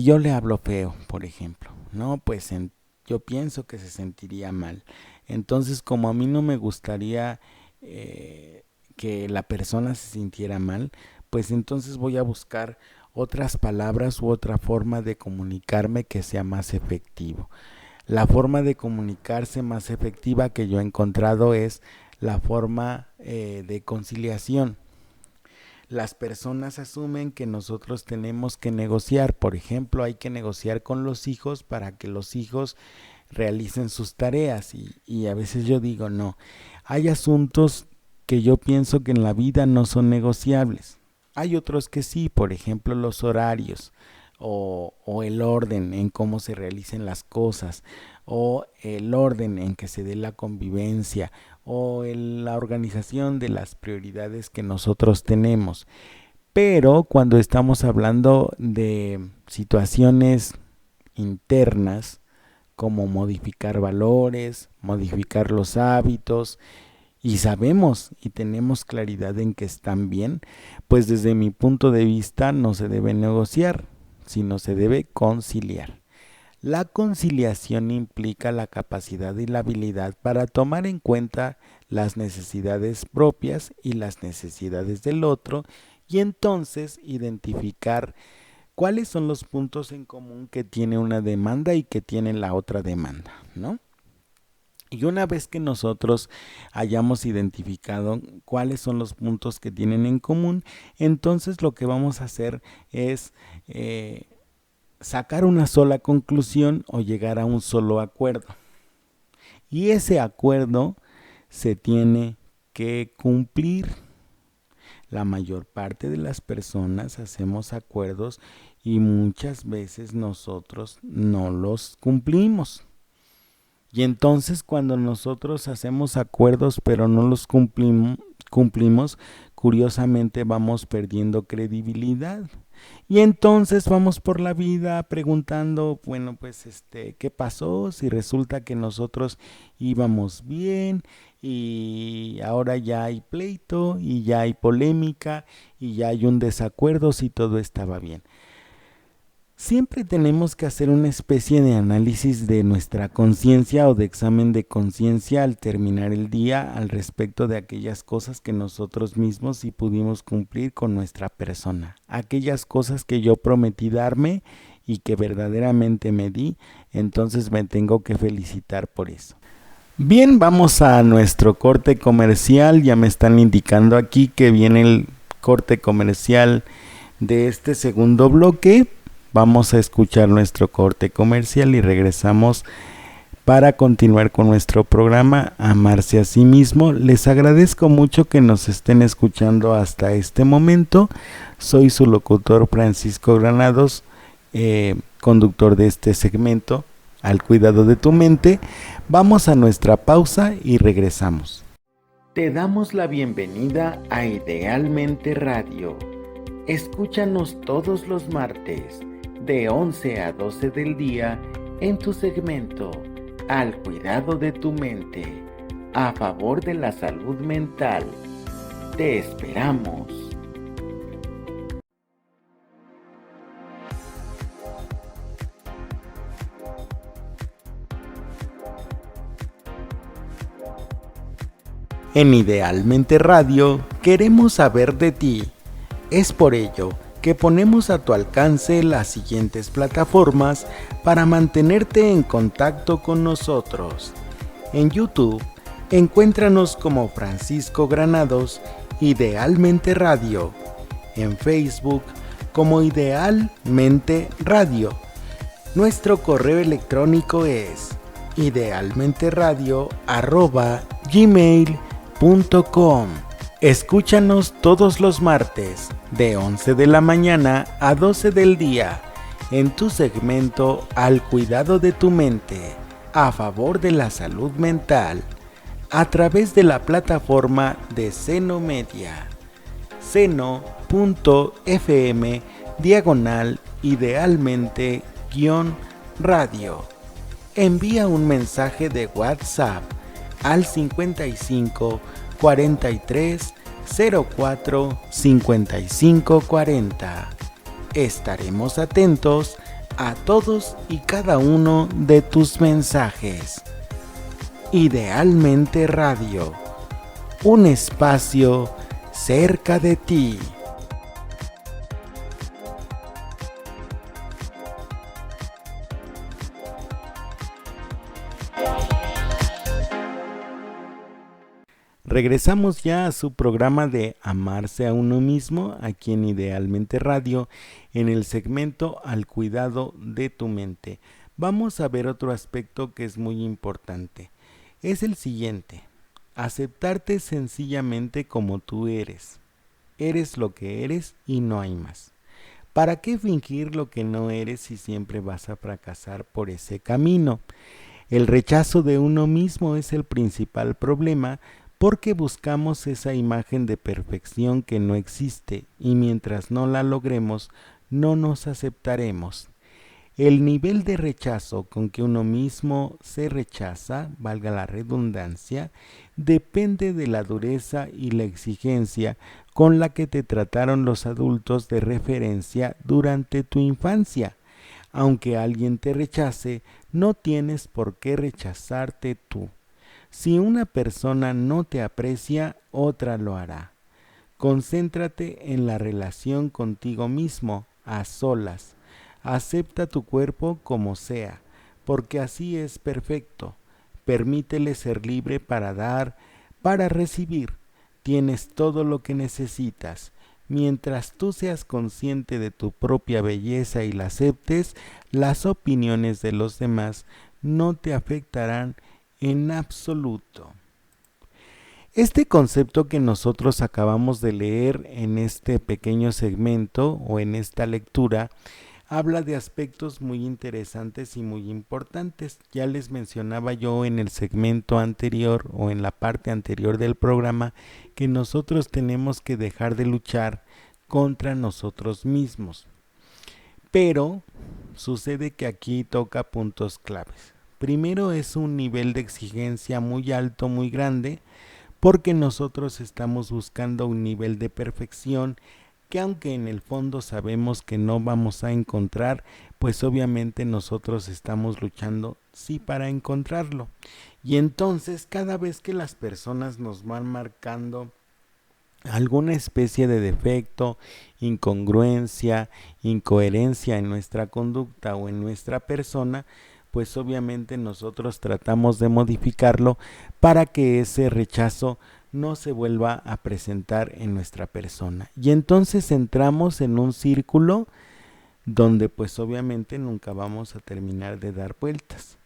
yo le hablo feo, por ejemplo, ¿no? Pues yo pienso que se sentiría mal. Entonces, como a mí no me gustaría que la persona se sintiera mal, pues entonces voy a buscar otras palabras u otra forma de comunicarme que sea más efectivo. La forma de comunicarse más efectiva que yo he encontrado es la forma de conciliación. Las personas asumen que nosotros tenemos que negociar. Por ejemplo, hay que negociar con los hijos para que los hijos realicen sus tareas y a veces yo digo no. Hay asuntos que yo pienso que en la vida no son negociables. Hay otros que sí, por ejemplo los horarios o el orden en cómo se realicen las cosas o el orden en que se dé la convivencia o la organización de las prioridades que nosotros tenemos. Pero cuando estamos hablando de situaciones internas como modificar valores, modificar los hábitos, y sabemos y tenemos claridad en que están bien, pues desde mi punto de vista no se debe negociar. sino se debe conciliar. La conciliación implica la capacidad y la habilidad para tomar en cuenta las necesidades propias y las necesidades del otro y entonces identificar cuáles son los puntos en común que tiene una demanda y que tiene la otra demanda, ¿no? Y una vez que nosotros hayamos identificado cuáles son los puntos que tienen en común, entonces lo que vamos a hacer es sacar una sola conclusión o llegar a un solo acuerdo. Y ese acuerdo se tiene que cumplir. La mayor parte de las personas hacemos acuerdos y muchas veces nosotros no los cumplimos. Y entonces cuando nosotros hacemos acuerdos pero no los cumplimos, curiosamente vamos perdiendo credibilidad. Y entonces vamos por la vida preguntando, bueno, pues ¿qué pasó? Si resulta que nosotros íbamos bien y ahora ya hay pleito y ya hay polémica y ya hay un desacuerdo si todo estaba bien. Siempre tenemos que hacer una especie de análisis de nuestra conciencia o de examen de conciencia al terminar el día al respecto de aquellas cosas que nosotros mismos sí pudimos cumplir con nuestra persona. Aquellas cosas que yo prometí darme y que verdaderamente me di, entonces me tengo que felicitar por eso. Bien, vamos a nuestro corte comercial. Ya me están indicando aquí que viene el corte comercial de este segundo bloque. Vamos a escuchar nuestro corte comercial y regresamos para continuar con nuestro programa Amarse a sí mismo. Les agradezco mucho que nos estén escuchando hasta este momento. Soy su locutor Francisco Granados, conductor de este segmento Al cuidado de tu mente. Vamos a nuestra pausa y regresamos. Te damos la bienvenida a Idealmente Radio. Escúchanos todos los martes de 11 a 12 del día en tu segmento Al cuidado de tu mente, a favor de la salud mental. Te esperamos. En Idealmente Radio queremos saber de ti. Es por ello que ponemos a tu alcance las siguientes plataformas para mantenerte en contacto con nosotros. En YouTube, encuéntranos como Francisco Granados, Idealmente Radio. En Facebook, como Idealmente Radio. Nuestro correo electrónico es idealmenteradio@gmail.com. Escúchanos todos los martes de 11 de la mañana a 12 del día en tu segmento Al cuidado de tu mente, a favor de la salud mental, a través de la plataforma de Seno Media, seno.fm/idealmente-radio. Envía un mensaje de WhatsApp al 55 43 04 55 40. Estaremos atentos a todos y cada uno de tus mensajes. Idealmente Radio, un espacio cerca de ti. Regresamos ya a su programa de Amarse a uno mismo, aquí en Idealmente Radio, en el segmento Al cuidado de tu mente. Vamos a ver otro aspecto que es muy importante. Es el siguiente: aceptarte sencillamente como tú eres. Eres lo que eres y no hay más. ¿Para qué fingir lo que no eres si siempre vas a fracasar por ese camino? El rechazo de uno mismo es el principal problema, porque buscamos esa imagen de perfección que no existe y mientras no la logremos, no nos aceptaremos. El nivel de rechazo con que uno mismo se rechaza, valga la redundancia, depende de la dureza y la exigencia con la que te trataron los adultos de referencia durante tu infancia. Aunque alguien te rechace, no tienes por qué rechazarte tú. Si una persona no te aprecia, otra lo hará. Concéntrate en la relación contigo mismo, a solas. Acepta tu cuerpo como sea, porque así es perfecto. Permítele ser libre para dar, para recibir. Tienes todo lo que necesitas. Mientras tú seas consciente de tu propia belleza y la aceptes, las opiniones de los demás no te afectarán en absoluto. Este concepto que nosotros acabamos de leer en este pequeño segmento o en esta lectura habla de aspectos muy interesantes y muy importantes. Ya les mencionaba yo en el segmento anterior o en la parte anterior del programa que nosotros tenemos que dejar de luchar contra nosotros mismos. Pero sucede que aquí toca puntos claves. Primero es un nivel de exigencia muy alto, muy grande, porque nosotros estamos buscando un nivel de perfección que aunque en el fondo sabemos que no vamos a encontrar, pues obviamente nosotros estamos luchando sí para encontrarlo. Y entonces cada vez que las personas nos van marcando alguna especie de defecto, incongruencia, incoherencia en nuestra conducta o en nuestra persona, pues obviamente nosotros tratamos de modificarlo para que ese rechazo no se vuelva a presentar en nuestra persona. Y entonces entramos en un círculo donde pues obviamente nunca vamos a terminar de dar vueltas.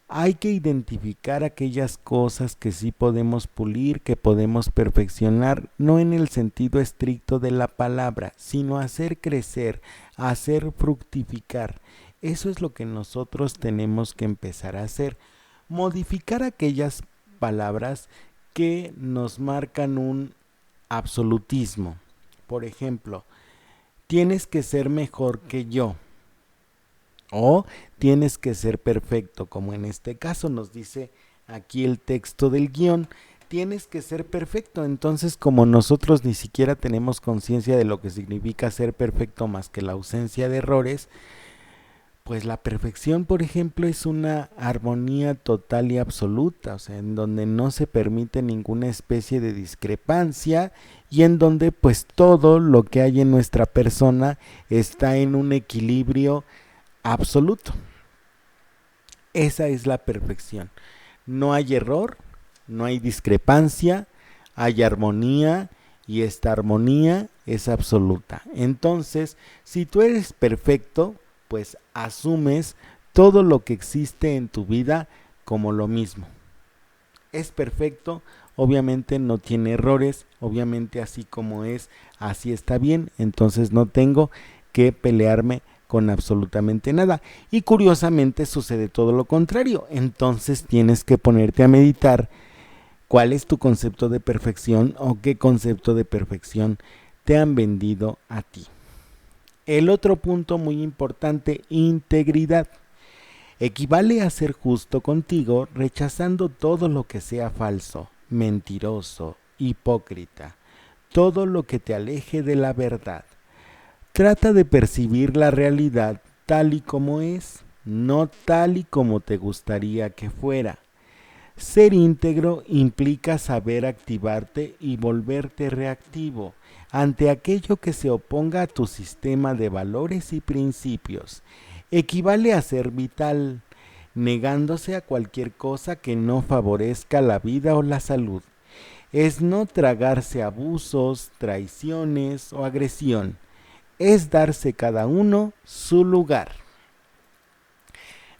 Hay que identificar aquellas cosas que sí podemos pulir, que podemos perfeccionar, no en el sentido estricto de la palabra, sino hacer crecer, hacer fructificar. Eso es lo que nosotros tenemos que empezar a hacer. Modificar aquellas palabras que nos marcan un absolutismo. Por ejemplo, tienes que ser mejor que yo. O tienes que ser perfecto, como en este caso nos dice aquí el texto del guión. Tienes que ser perfecto. Entonces, como nosotros ni siquiera tenemos conciencia de lo que significa ser perfecto más que la ausencia de errores, pues la perfección, por ejemplo, es una armonía total y absoluta, o sea, en donde no se permite ninguna especie de discrepancia y en donde pues todo lo que hay en nuestra persona está en un equilibrio absoluto. Esa es la perfección. No hay error, no hay discrepancia, hay armonía y esta armonía es absoluta. Entonces, si tú eres perfecto, pues asumes todo lo que existe en tu vida como lo mismo. Es perfecto, obviamente no tiene errores, obviamente así como es, así está bien, entonces no tengo que pelearme con absolutamente nada. Y curiosamente sucede todo lo contrario. Entonces tienes que ponerte a meditar cuál es tu concepto de perfección o qué concepto de perfección te han vendido a ti. El otro punto muy importante, integridad. Equivale a ser justo contigo, rechazando todo lo que sea falso, mentiroso, hipócrita, todo lo que te aleje de la verdad. Trata de percibir la realidad tal y como es, no tal y como te gustaría que fuera. Ser íntegro implica saber activarte y volverte reactivo ante aquello que se oponga a tu sistema de valores y principios. Equivale a ser vital, negándose a cualquier cosa que no favorezca la vida o la salud. Es no tragarse abusos, traiciones o agresión. Es darse cada uno su lugar.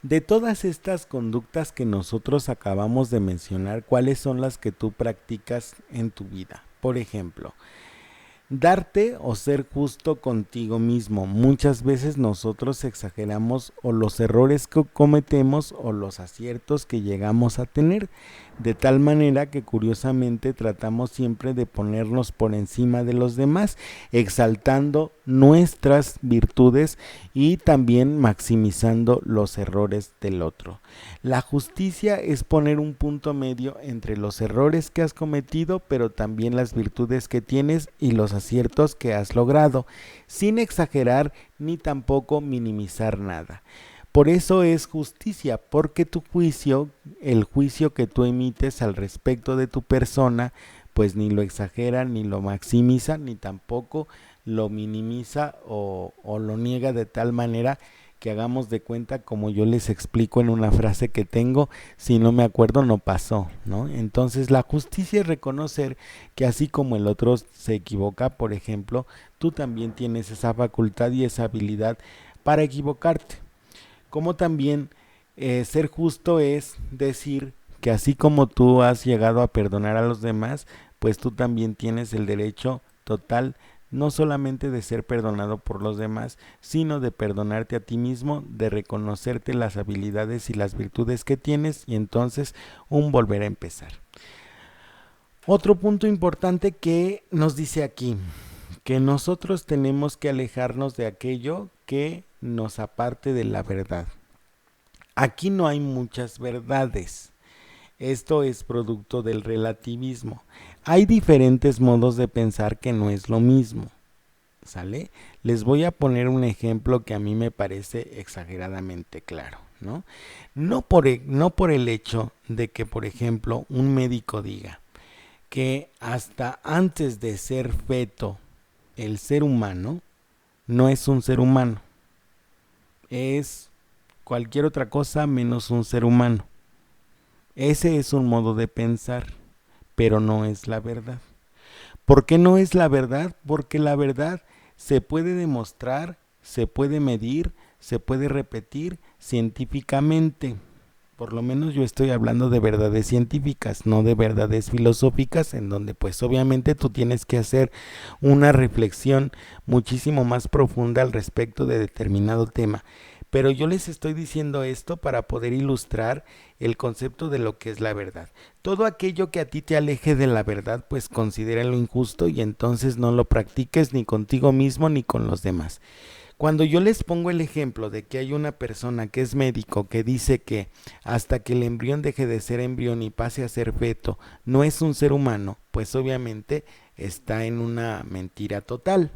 De todas estas conductas que nosotros acabamos de mencionar, ¿cuáles son las que tú practicas en tu vida? Por ejemplo, Darte o ser justo contigo mismo. Muchas veces nosotros exageramos o los errores que cometemos o los aciertos que llegamos a tener, de tal manera que curiosamente tratamos siempre de ponernos por encima de los demás, exaltando nuestras virtudes y también maximizando los errores del otro. La justicia es poner un punto medio entre los errores que has cometido, pero también las virtudes que tienes y los aciertos que has logrado, sin exagerar ni tampoco minimizar nada. Por eso es justicia, porque tu juicio, el juicio que tú emites al respecto de tu persona, pues ni lo exagera, ni lo maximiza, ni tampoco lo minimiza o lo niega de tal manera que hagamos de cuenta, como yo les explico en una frase que tengo, si no me acuerdo no pasó, ¿no? Entonces la justicia es reconocer que así como el otro se equivoca, por ejemplo, tú también tienes esa facultad y esa habilidad para equivocarte. Como también ser justo es decir que así como tú has llegado a perdonar a los demás, pues tú también tienes el derecho total no solamente de ser perdonado por los demás, sino de perdonarte a ti mismo, de reconocerte las habilidades y las virtudes que tienes y entonces un volver a empezar. Otro punto importante que nos dice aquí, que nosotros tenemos que alejarnos de aquello que nos aparte de la verdad. Aquí no hay muchas verdades. Esto es producto del relativismo. Hay diferentes modos de pensar que no es lo mismo. ¿Sale? Les voy a poner un ejemplo que a mí me parece exageradamente claro, ¿no? No por el hecho de que, por ejemplo, un médico diga que hasta antes de ser feto, el ser humano no es un ser humano, es cualquier otra cosa menos un ser humano. Ese es un modo de pensar, pero no es la verdad. ¿Por qué no es la verdad? Porque la verdad se puede demostrar, se puede medir, se puede repetir científicamente. Por lo menos yo estoy hablando de verdades científicas, no de verdades filosóficas, en donde pues obviamente tú tienes que hacer una reflexión muchísimo más profunda al respecto de determinado tema. Pero yo les estoy diciendo esto para poder ilustrar el concepto de lo que es la verdad. Todo aquello que a ti te aleje de la verdad, pues considéralo injusto y entonces no lo practiques ni contigo mismo ni con los demás. Cuando yo les pongo el ejemplo de que hay una persona que es médico que dice que hasta que el embrión deje de ser embrión y pase a ser feto, no es un ser humano, pues obviamente está en una mentira total.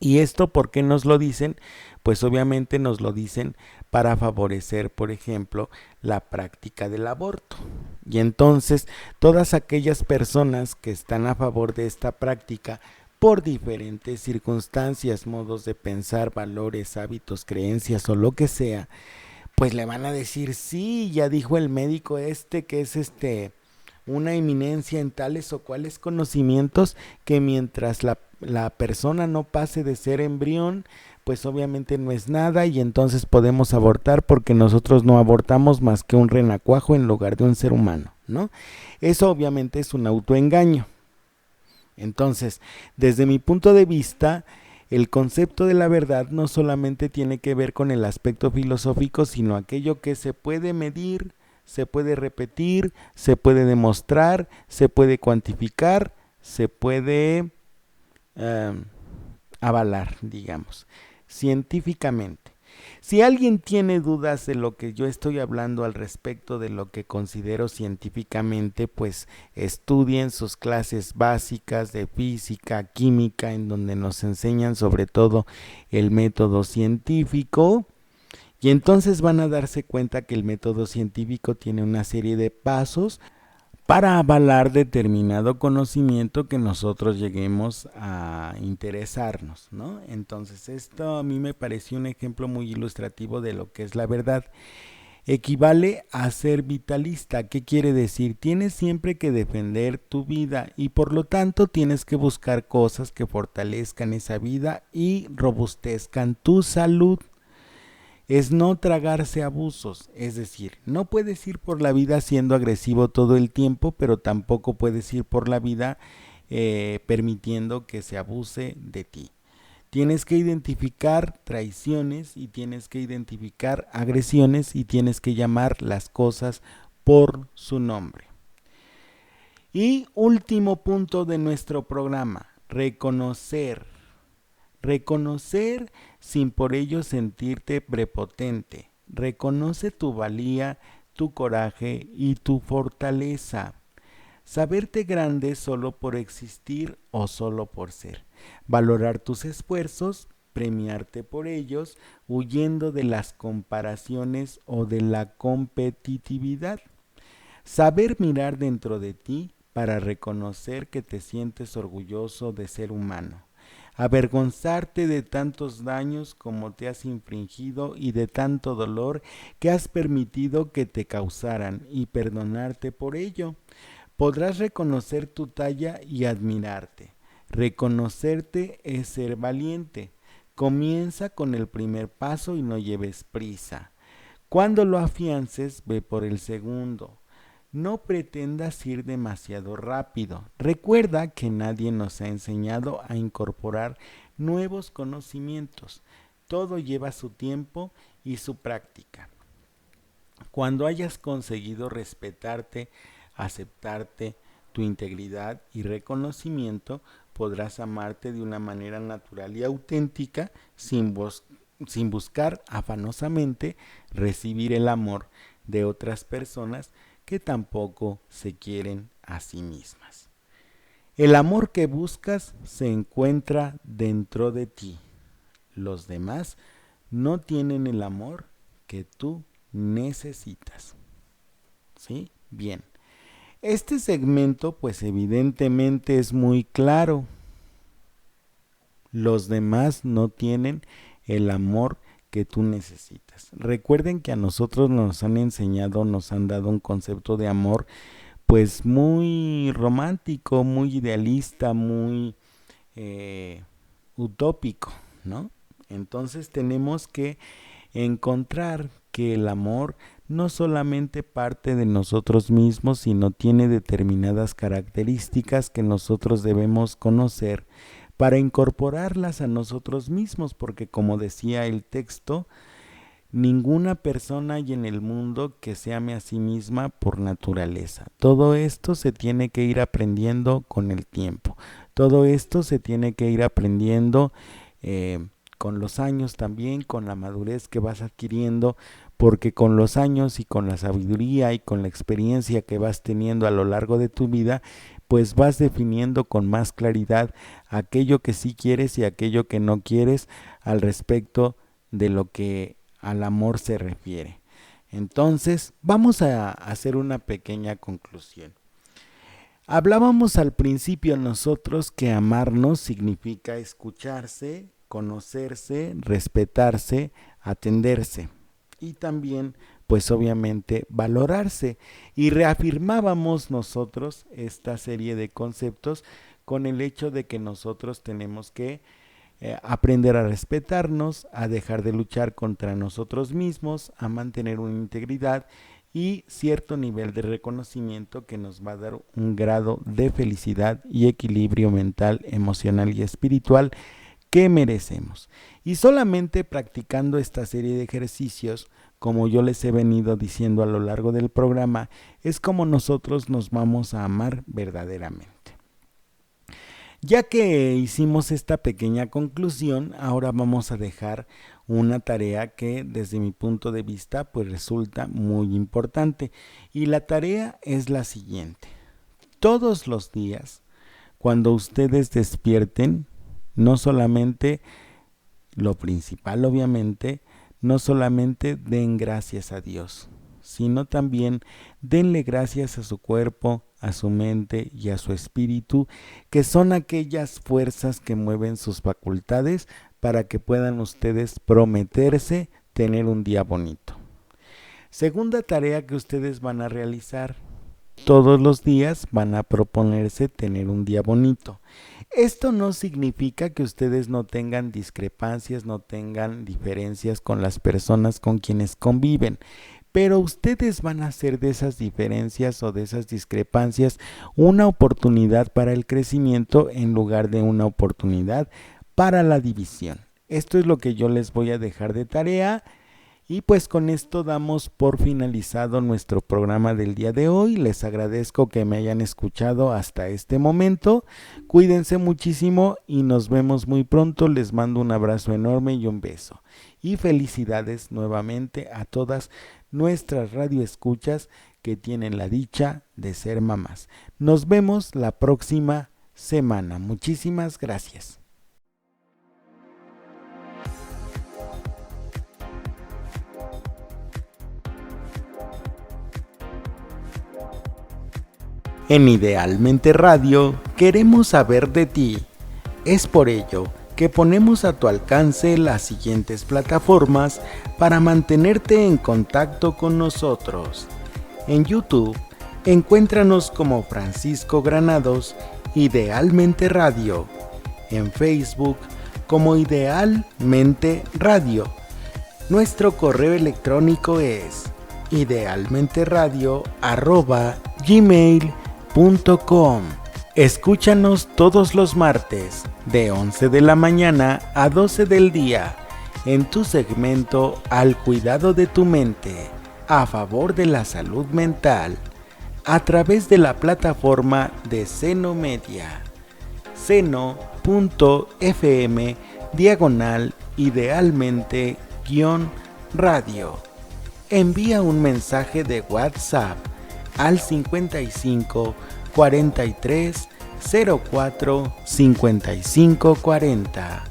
¿Y esto por qué nos lo dicen? Pues obviamente nos lo dicen para favorecer, por ejemplo, la práctica del aborto. Y entonces todas aquellas personas que están a favor de esta práctica por diferentes circunstancias, modos de pensar, valores, hábitos, creencias o lo que sea, pues le van a decir, sí, ya dijo el médico que es una eminencia en tales o cuales conocimientos, que mientras la persona no pase de ser embrión, pues obviamente no es nada y entonces podemos abortar porque nosotros no abortamos más que un renacuajo en lugar de un ser humano, ¿no? Eso obviamente es un autoengaño. Entonces, desde mi punto de vista, el concepto de la verdad no solamente tiene que ver con el aspecto filosófico, sino aquello que se puede medir, se puede repetir, se puede demostrar, se puede cuantificar, se puede avalar, digamos, científicamente. Si alguien tiene dudas de lo que yo estoy hablando al respecto de lo que considero científicamente, pues estudien sus clases básicas de física, química, en donde nos enseñan sobre todo el método científico. Y entonces van a darse cuenta que el método científico tiene una serie de pasos para avalar determinado conocimiento que nosotros lleguemos a interesarnos, ¿no? Entonces esto a mí me pareció un ejemplo muy ilustrativo de lo que es la verdad. Equivale a ser vitalista. ¿Qué quiere decir? Tienes siempre que defender tu vida y por lo tanto tienes que buscar cosas que fortalezcan esa vida y robustezcan tu salud. Es no tragarse abusos, es decir, no puedes ir por la vida siendo agresivo todo el tiempo, pero tampoco puedes ir por la vida permitiendo que se abuse de ti. Tienes que identificar traiciones y tienes que identificar agresiones y tienes que llamar las cosas por su nombre. Y último punto de nuestro programa, reconocer. Reconocer sin por ello sentirte prepotente. Reconoce tu valía, tu coraje y tu fortaleza. Saberte grande solo por existir o solo por ser. Valorar tus esfuerzos, premiarte por ellos, huyendo de las comparaciones o de la competitividad. Saber mirar dentro de ti para reconocer que te sientes orgulloso de ser humano. Avergonzarte de tantos daños como te has infringido y de tanto dolor que has permitido que te causaran y perdonarte por ello. Podrás reconocer tu talla y admirarte. Reconocerte es ser valiente. Comienza con el primer paso y no lleves prisa. Cuando lo afiances, ve por el segundo. No pretendas ir demasiado rápido. Recuerda que nadie nos ha enseñado a incorporar nuevos conocimientos. Todo lleva su tiempo y su práctica. Cuando hayas conseguido respetarte, aceptarte, tu integridad y reconocimiento, podrás amarte de una manera natural y auténtica sin buscar afanosamente recibir el amor de otras personas que tampoco se quieren a sí mismas. El amor que buscas se encuentra dentro de ti. Los demás no tienen el amor que tú necesitas. ¿Sí? Bien. Este segmento, pues evidentemente es muy claro. Los demás no tienen el amor que tú necesitas. Recuerden que a nosotros nos han enseñado, nos han dado un concepto de amor pues muy romántico, muy idealista, muy utópico, ¿no? Entonces tenemos que encontrar que el amor no solamente parte de nosotros mismos, sino tiene determinadas características que nosotros debemos conocer para incorporarlas a nosotros mismos, porque como decía el texto, ninguna persona hay en el mundo que se ame a sí misma por naturaleza. Todo esto se tiene que ir aprendiendo con el tiempo. Todo esto se tiene que ir aprendiendo con los años también, con la madurez que vas adquiriendo, porque con los años y con la sabiduría y con la experiencia que vas teniendo a lo largo de tu vida, pues vas definiendo con más claridad aquello que sí quieres y aquello que no quieres al respecto de lo que al amor se refiere. Entonces, vamos a hacer una pequeña conclusión. Hablábamos al principio nosotros que amarnos significa escucharse, conocerse, respetarse, atenderse y también pues obviamente valorarse, y reafirmábamos nosotros esta serie de conceptos con el hecho de que nosotros tenemos que aprender a respetarnos, a dejar de luchar contra nosotros mismos, a mantener una integridad y cierto nivel de reconocimiento que nos va a dar un grado de felicidad y equilibrio mental, emocional y espiritual que merecemos. Y solamente practicando esta serie de ejercicios, como yo les he venido diciendo a lo largo del programa, es como nosotros nos vamos a amar verdaderamente. Ya que hicimos esta pequeña conclusión, ahora vamos a dejar una tarea que desde mi punto de vista pues resulta muy importante, y la tarea es la siguiente. Todos los días, cuando ustedes despierten, no solamente, lo principal obviamente, no solamente den gracias a Dios, sino también denle gracias a su cuerpo, a su mente y a su espíritu, que son aquellas fuerzas que mueven sus facultades para que puedan ustedes prometerse tener un día bonito. Segunda tarea que ustedes van a realizar: todos los días van a proponerse tener un día bonito. Esto no significa que ustedes no tengan discrepancias, no tengan diferencias con las personas con quienes conviven, pero ustedes van a hacer de esas diferencias o de esas discrepancias una oportunidad para el crecimiento en lugar de una oportunidad para la división. Esto es lo que yo les voy a dejar de tarea. Y pues con esto damos por finalizado nuestro programa del día de hoy. Les agradezco que me hayan escuchado hasta este momento. Cuídense muchísimo y nos vemos muy pronto. Les mando un abrazo enorme y un beso. Y felicidades nuevamente a todas nuestras radioescuchas que tienen la dicha de ser mamás. Nos vemos la próxima semana. Muchísimas gracias. En Idealmente Radio queremos saber de ti. Es por ello que ponemos a tu alcance las siguientes plataformas para mantenerte en contacto con nosotros. En YouTube, encuéntranos como Francisco Granados, Idealmente Radio. En Facebook, como Idealmente Radio. Nuestro correo electrónico es idealmenteradio@gmail.com. Escúchanos todos los martes de 11 de la mañana a 12 del día en tu segmento Al cuidado de tu mente, a favor de la salud mental, a través de la plataforma de Seno Media, seno.fm/idealmente-radio. Envía un mensaje de WhatsApp al 55 43 04 55 40.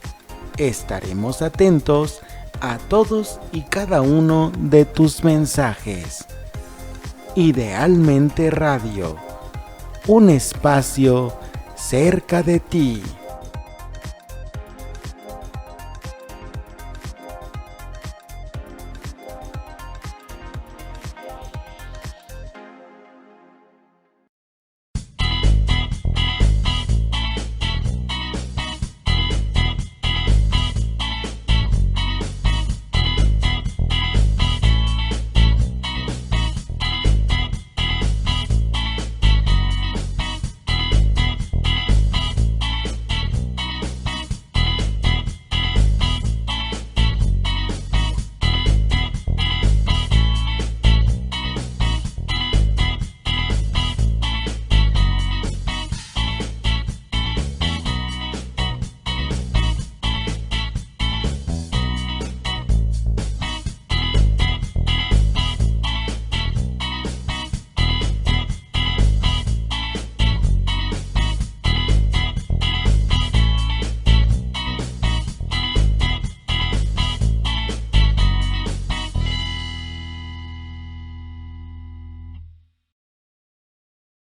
Estaremos atentos a todos y cada uno de tus mensajes. Idealmente Radio, un espacio cerca de ti.